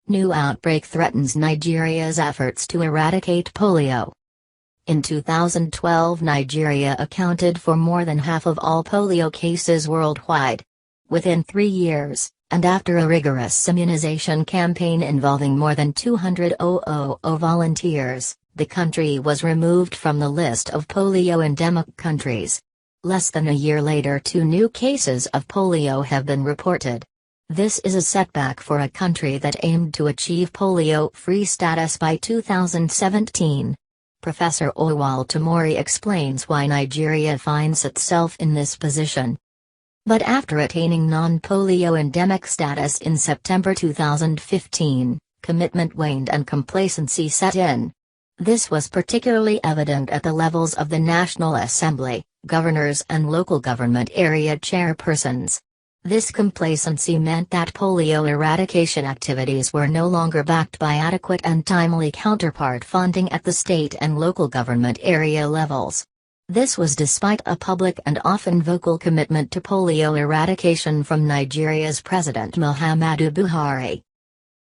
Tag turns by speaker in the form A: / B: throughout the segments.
A: New outbreak threatens Nigeria's efforts to eradicate polio. In 2012, Nigeria accounted for more than half of all polio cases worldwide. Within 3 years, and after a rigorous immunization campaign involving more than 200,000 volunteers, the country was removed from the list of polio endemic countries. Less than a year later, 2 new cases of polio have been reported. This is a setback for a country that aimed to achieve polio-free status by 2017. Professor Oluwatomori explains why Nigeria finds itself in this position. But after attaining non-polio endemic status in September 2015, commitment waned and complacency set in. This was particularly evident at the levels of the National Assembly, governors and local government area chairpersons. This complacency meant that polio eradication activities were no longer backed by adequate and timely counterpart funding at the state and local government area levels. This was despite a public and often vocal commitment to polio eradication from Nigeria's President Muhammadu Buhari.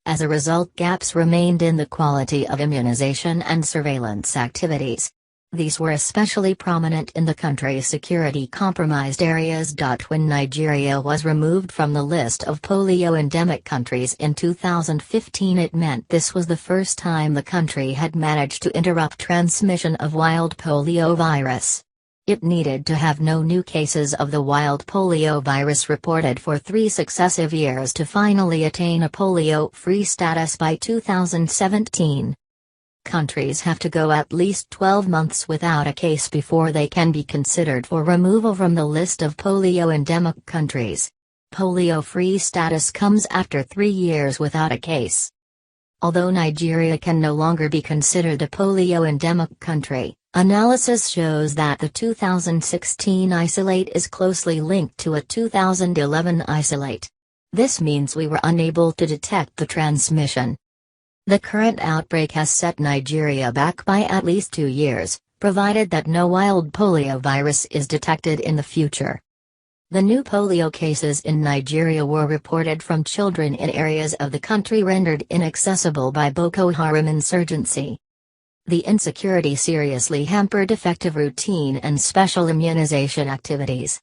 A: As a result, gaps remained in the quality of immunization and surveillance activities. These were especially prominent in the country's security-compromised areas. When Nigeria was removed from the list of polio-endemic countries in 2015, it meant this was the first time the country had managed to interrupt transmission of wild polio virus. It needed to have no new cases of the wild polio virus reported for 3 successive years to finally attain a polio-free status by 2017. Countries have to go at least 12 months without a case before they can be considered for removal from the list of polio-endemic countries. Polio-free status comes after 3 years without a case. Although Nigeria can no longer be considered a polio-endemic country, analysis shows that the 2016 isolate is closely linked to a 2011 isolate. This means we were unable to detect the transmission. The current outbreak has set Nigeria back by at least 2 years, provided that no wild polio virus is detected in the future. The new polio cases in Nigeria were reported from children in areas of the country rendered inaccessible by Boko Haram insurgency. The insecurity seriously hampered effective routine and special immunization activities.